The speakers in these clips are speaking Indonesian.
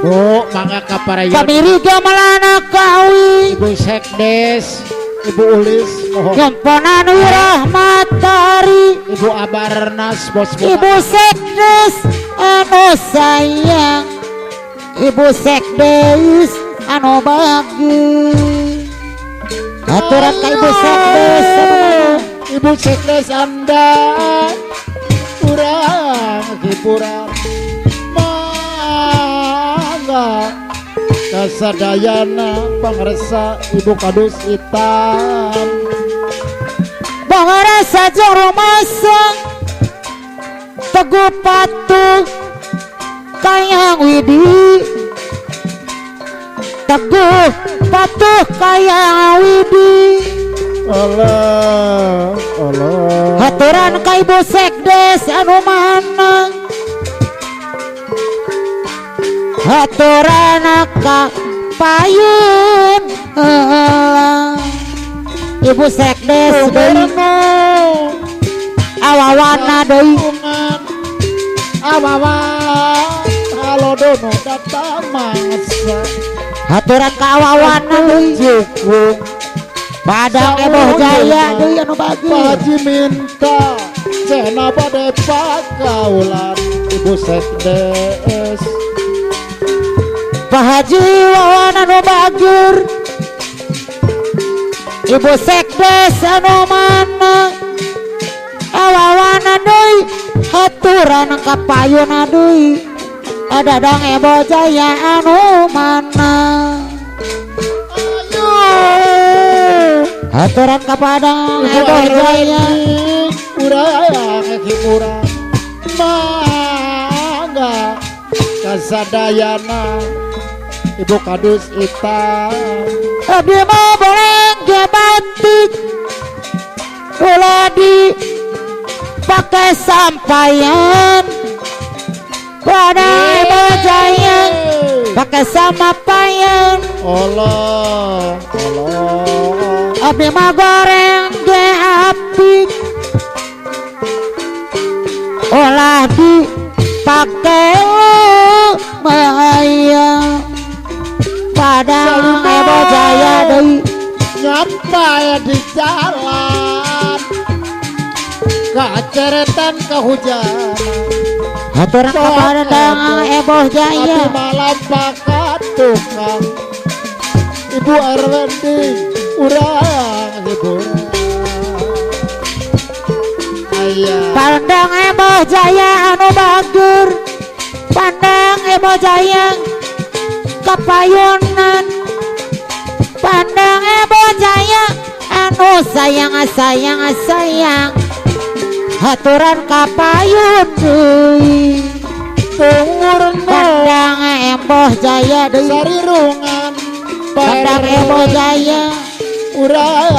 Bu mangga kaparayan kamiri gamalana kawi Ibu Sekdes Ibu Ulis mohon nyomponan Rahmatari Ibu Abarnas bos Ibu Sekdes anu sayang Ibu Sekdes anu bagus aturan ka Ibu Sekdes Ibu Sekdes Anda kurang hiburan mangga kasadayana pangresa Ibu Kadus Hitam pangresa jeung rumasang Teguh Patuh Kayang Widi Teguh Patuh Kayang Widi Allah haturan ka Ibu Sekdes anu manang haturan ka payun Ibu Sekdes awawana deui awawan halo dono datang mangsa haturan ka awawana deui cukup Padang Eboh Jaya deui anu bagus Haji minta cenah bade pakaulan Ibu Sekdes Pak Haji wawan anu bagur Ibu Sekdes anu mana awawana deui haturan ka payuna deui Dadang Eboh Jaya anu mana haturan ka Padang Eboh Jaya urang hiburan mangga kasadayana Ibu Kadus Hitam abdi mah boleh ge batik ulah di pakai sampaian Padang Eboh Jaya pakai sampaian Allah abdi mah goreng ge api olah di pakai bahaya Padang Eboh Jaya deui nyampai di jalan kaceretan kehujanan haturan ka Padang Eboh Jaya abdi malam pakat tukang Ibu Arwendi urang hiburan Padang Eboh Jaya anu bagur Padang Eboh Jaya kapayunan Padang Eboh Jaya anu sayang haturan kapayun deui Padang Eboh Jaya deui sarirungan Padang Eboh Jaya urang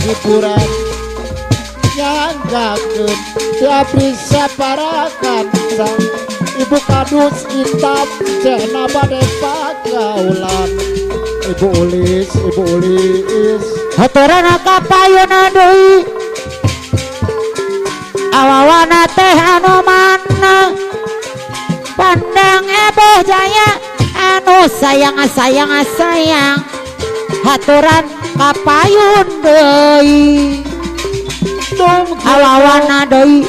hiburan nyanggakeun tiap bisa parakan Ibu Kadus Hitam cenah bade pakaulan Ibu Ulis haturan kapayuna deui awawana teh anu mana Padang Eboh Jaya anu sayang haturan kapayun deui awawana deui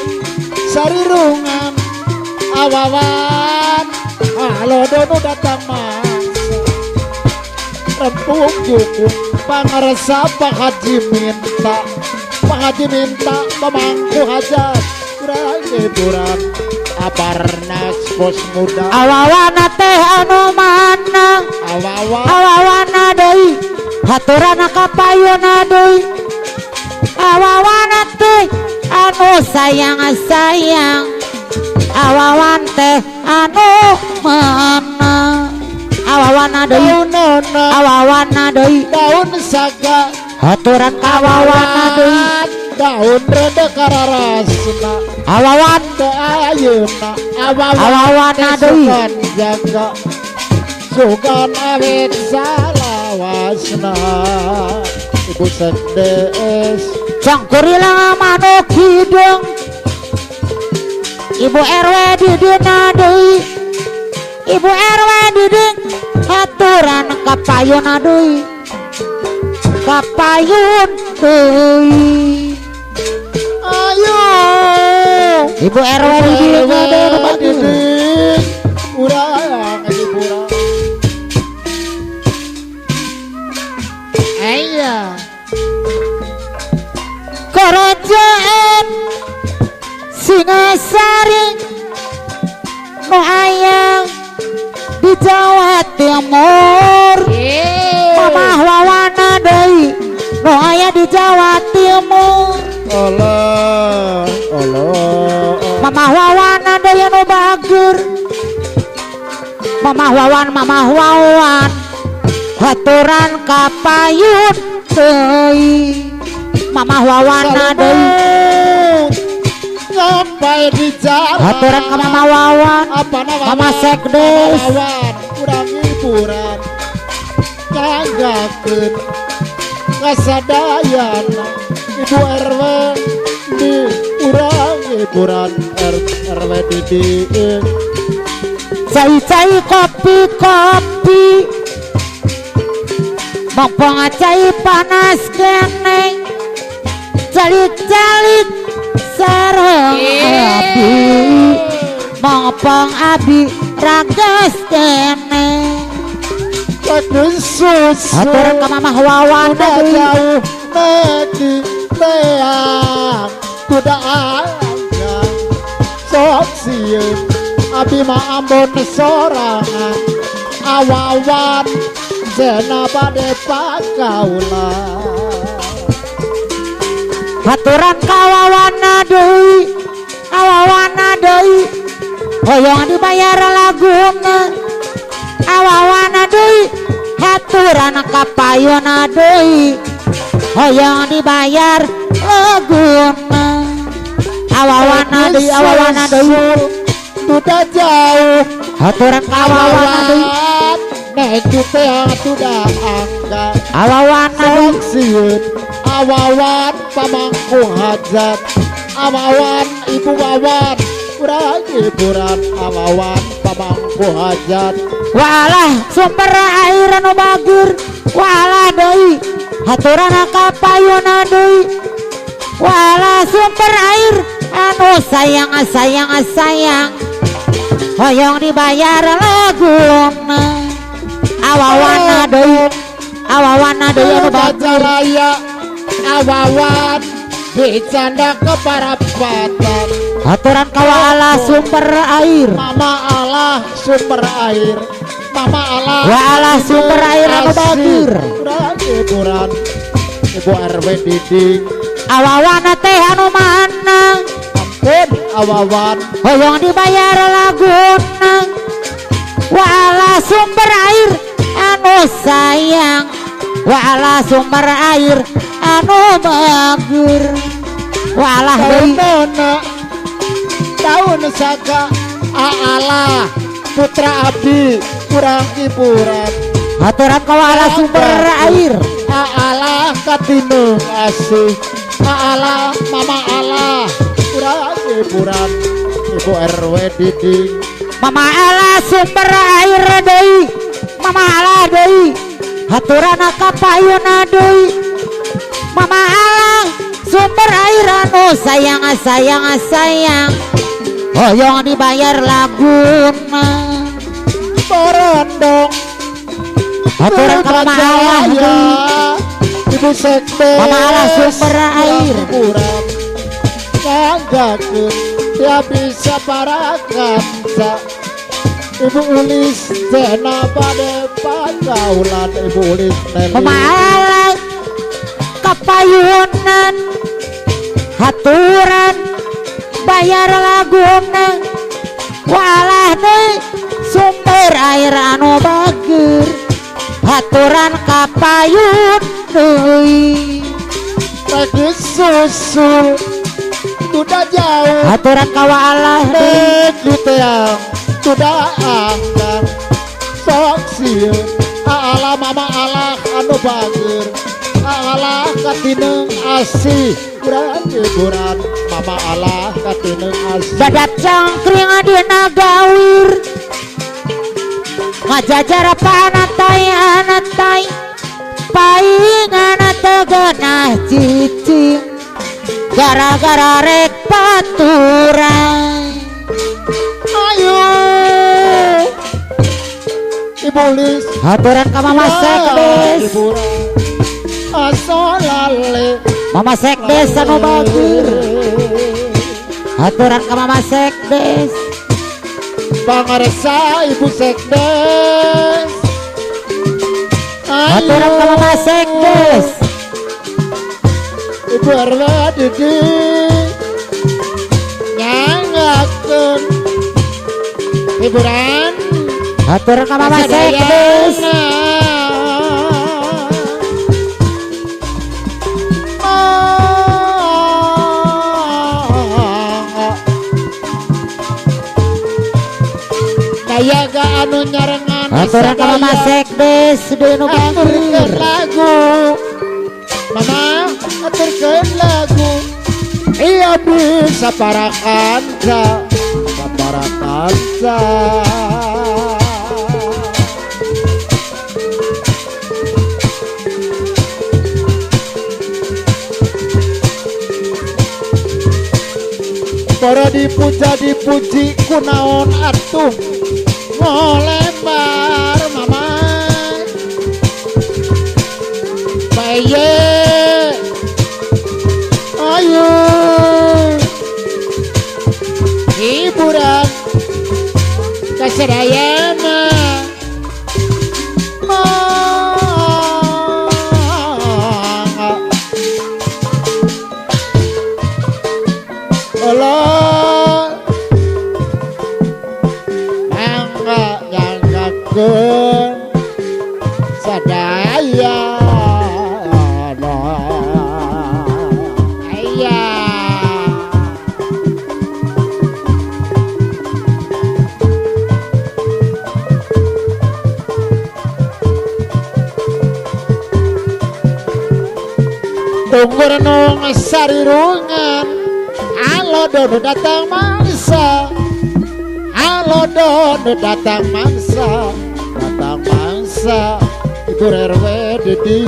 sarirungan awawan halo dono datang masa rempung jukung pangaresa Pak Haji minta pemangku hajat kurang hiburan Abarnas bos muda awawana teh anu mana awawana deui haturan kapayuna deui awawana teh anu sayang awawan teh anu mana awawana deui daun saga haturan kawawana deui daun rada kararasna awawan teu ayeuna awawana deui jaga sugan awet salawasna Ibu Sekdes cangkurila manuk hidung Ibu RW di dina deui Ibu RW diding haturan kapayun aduy kapayun deui ayo Ibu RW diding diding urang hiburan aya kerajaan Singasari nu aya di Jawa Timur Mamah Wawana deui nu aya di Jawa Timur Allah Mamah Wawana deui nu bager Mamah Wawan haturan kapayun deui Mamah Wawana deui sampai di jalan haturan ka Mama Wawan apa nama Mama Sekdes Wawan kurang hiburan nyanggakeun kasadayan Ibu RW di urang hiburan RW di cai kopi Mopong cai panas keneng calit-calit sareng abi Mopong abi ragas keneng Kesus haturan ka Mamah Wawan deui jauh negeri teang kuda angga sok sieun abi mah ambon sorangan awawan zena bade pakaulan haturan ka Wawana deui hoyong dibayar laguna awawana deui haturan kapayuna deui hoyong dibayar laguna awawana deui sudah jauh haturan ka Wawana deui negeri teang sudah angga awawana deui sieun awawan pamangku hajat awawan Ibu Wawan urang hiburan awawan pamangku hajat walah sumber air anu bager walah deui haturan kapayuna deui walah sumber air anu sayang hoyong dibayar laguna awawana deui anu bager raya awawan dicanda ke parapatan haturan ka walah sumber air Mama Allah sumber air Mama Allah walah sumber air anu bager urang hiburan Ibu RW diding awawana teh anu mana ampun awawan hoyong dibayar laguna walah sumber air anu sayang walah sumber air anu bager walah deui tahun saka Allah putra abdi kurang hiburan haturan ka walah sumber air Allah katinu asih Allah Mama Allah kurang hiburan Ibu RW diding Mama Allah sumber air deui Mama Allah deui haturan kapayuna deui Mama Allah sumber air anu sayang hoyong dibayar laguna Borondong haturan ka Mama Allah deui Ibu Sekdes Mama Allah sumber air hiburan nyanggakeun dia bisa para kanca Ibu Ulis zena bade pagaulan Ibu Ulis Nelly Mama Allah kapayunan haturan bayar laguna walah deui sumber air anu bager haturan kapayun deui lagi susul sudah jauh haturan ka walah deui negeri teang sudah angga sok sieun Allah Mama Allah anu bager Allah katineng asih urang hiburan Mama Allah katineng asih badak cangkring dina gawir ngajajar panatai anatai paingan tegenah cicing gara-gara rek paturan. Ayo Ibu Lis Haturan ka Mama Sekdes, asolale Mama Sekdes anu bagus. Haturan ka Mama Sekdes, pangarsa Ibu Sekdes. haturan ka Mama Sekdes, Ibu RW Didi nyangakeun hiburan haturan ka Mama Sekdes. Daya ga anu nyarengan Haturan ka Mama Sekdes deui nu aturkeun bagus. lagu Mama aturkeun lagu iya bisa para kanca para dipuji kunaon atuh ngolembar Mama baye ayo hiburan kasadayana Allah nyanggakeun sadaya tunggur nung sarirungan alo dodo datang mangsa alo dodo datang mangsa Ibu RW Didi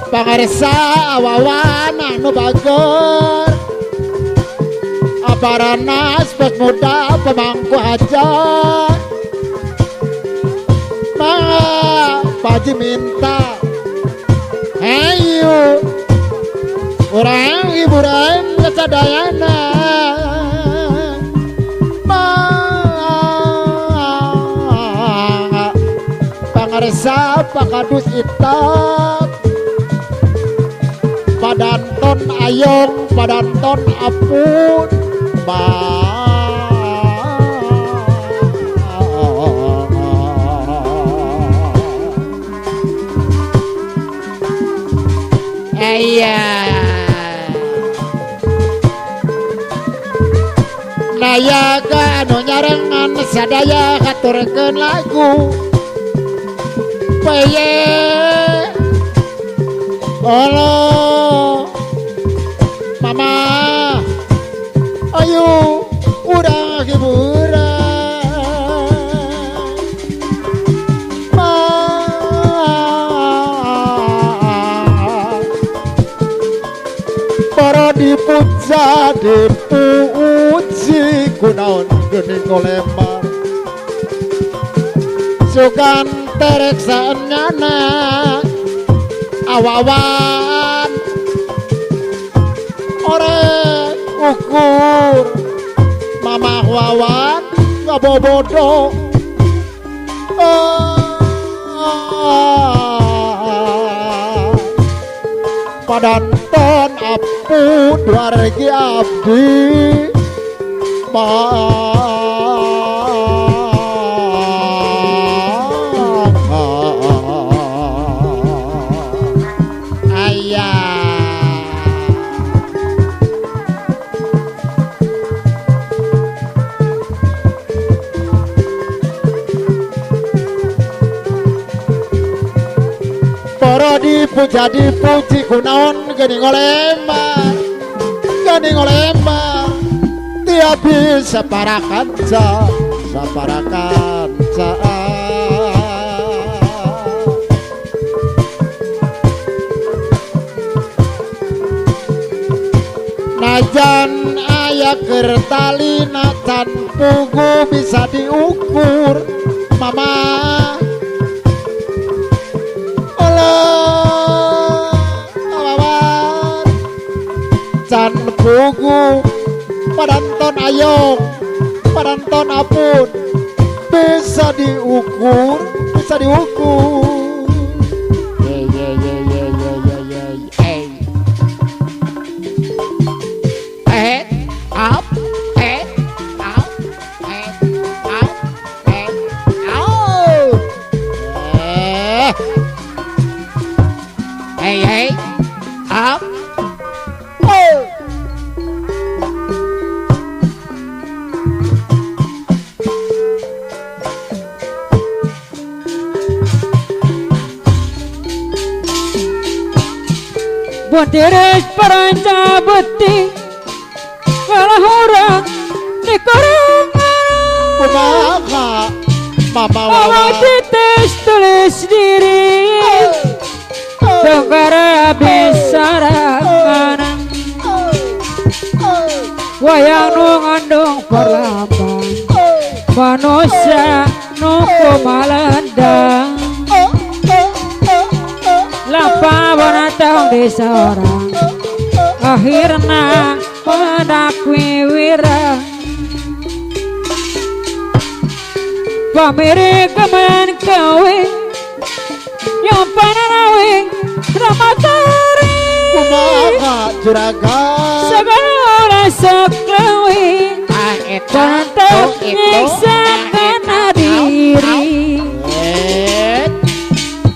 pangarsa awawan anu bagor aparana spek muda pemangku aja Paji minta ayo orang hiburan kesadayana pangarsa pakadus itak padanton ayong padanton apun daya ga anu nyarengan sadaya haturkeun lagu baye Allah Mama ayo urang hiburan para dipuja dipuji kunaon geuning ngolembar sugan tereksanyana awawan orek ukur Mama wawan ngabobodo padanton apu duargi abdi para dipuja dipuji kunaon geuning ngolembar tiap bisa para kanca saparakan najan aya kertali najan pugu bisa diukur mama Allah awawan can pugu padanton ayong padanton apun bisa diukur Bontiris paranca beti kalah orang di korongan kumaha mama awak titis tulis diri dongkara bisarangan wayang nu ngandung perlambang manusia nu kumalendang lapa bonatong di seorang akhirna padakwi wirang pamiri kemen kawing yang pananawing ramatari kumaha juragan segala sekawing cantik nyiksakan diri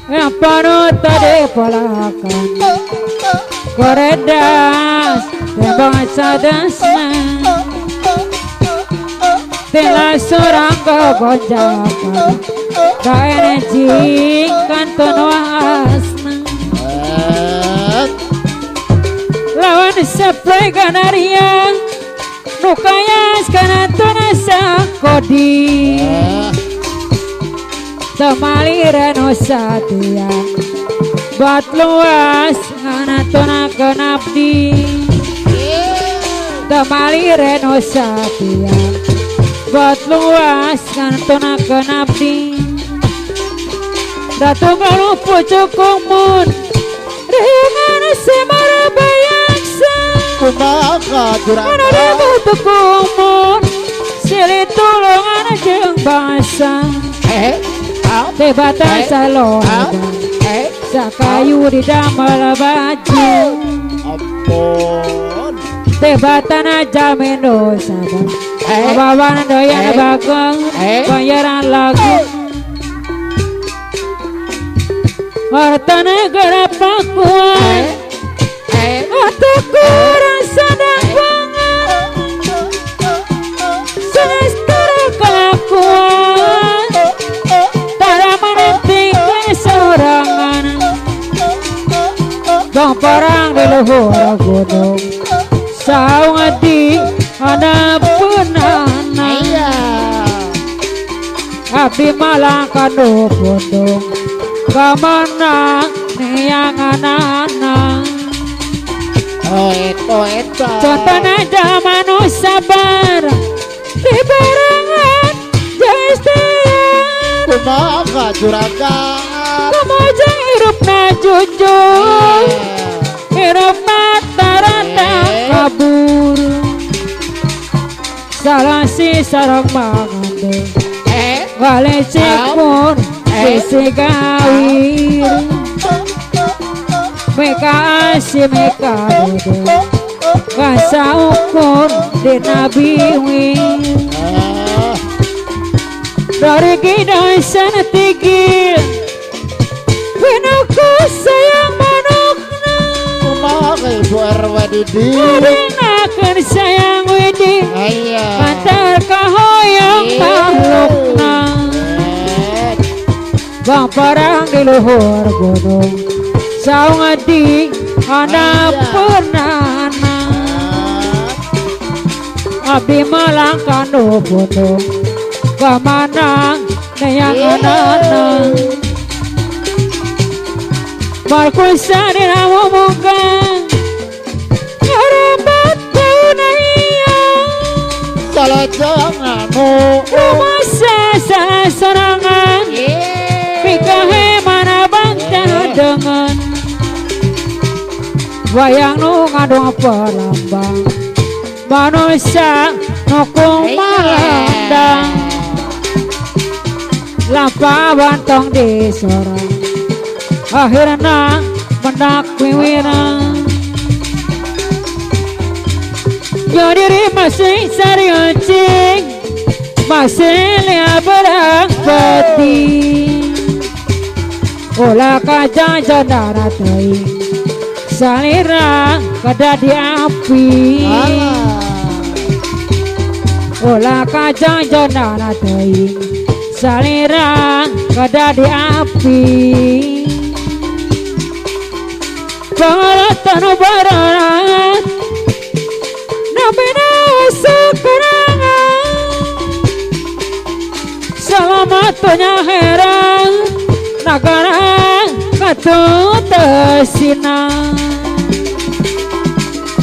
yang penuh tadi polakan koredas tembang sadasna tela surang kegonjakan kaenergi kanton wasna lawan seplai kanaria nukaya sekanton sakodi temali reno satya bat luas nganatona kenabdi temali reno satya bat luas nganatona kenabdi datu kalau pucuk kumun dengan semara bayangsa kumaha juragan ada butuh kumun silit tulungan jeung bangsa tebatan salongan sakayu di damel baju ampun tebatan aja mendo sabar abawan doyan bagong bayaran lagu harta negara pakuan atau kurang sadang banget senestara kelakuan sorangan bang parang di luhur gunung saung adi ada penana abdi malang kanu pundung kamana niang anak-anak contohnya zaman sabar di barangan jaistian kumaha juragan kamojang hirupna jujur hirupna tarata kabur salah si sarang mangande wale cikun sisi gawir meka asi meka dede kasa ukur di nabi win dari gidai sana tigil Winaku sayang manukna kumaha ibu RW Didi Adinakan sayang widi Antar kahoyong tahlukna Bang parang di luhur gunung Saung adi ada penana Abdi malang kanu gunung Kamanang nayanganan Markusa dinamumukan Harapat kau na iya Salajang anu Rumasa sa sorangan Pikahe mana bantah dengan Wayang nu ngadong pelambang Manusia nu kumalandang Lampawan tong di sorang Akhirnya mendak wiwirang Yo diri masih seriucing Masih liat berang peti Olah kajang jandara teing Salira kada di api Olah kajang jandara teing Salira kada di api Pangalatan barat Nabi nasa kerangan Salamatunya heran Negara katutesina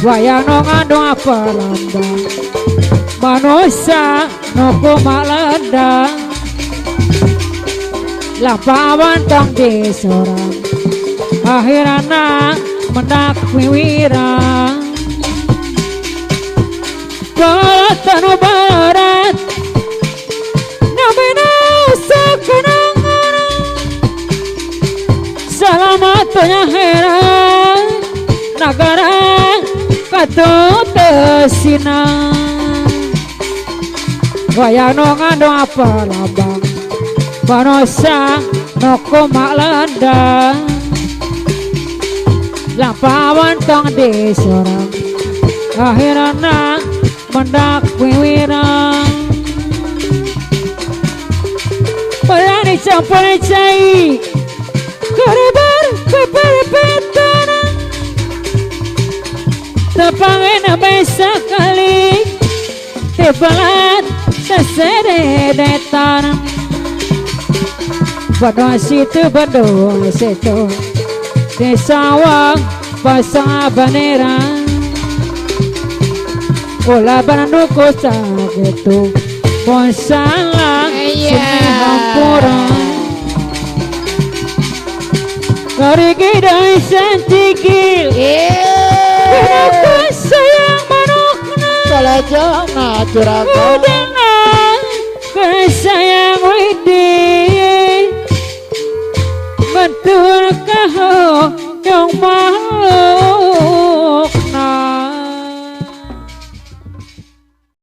Wayang no ngandung apa landang Manusia no kumalandang Lampawan tong di sorang Akhirana mendak wiwirang Balatan barat Nabi nasa kenangan Salamatunya heran Negara katutesina Wayang no ngandung apa lambang Manusia no kumalandang Lampawan tong di sorang Akhirana mendak wiwirang Berani campur cai Karebar keperpetan Tepangin besa kali Tebalat sesededetan Bado situ bado situ Di sawang pasang baneran Olah banduku sagetu Monsalang sini hampuran Karigi dari sentikil Kenapa sayang manukna Salajang juragan Udangan Kena sayang widi Betul kau yang mahal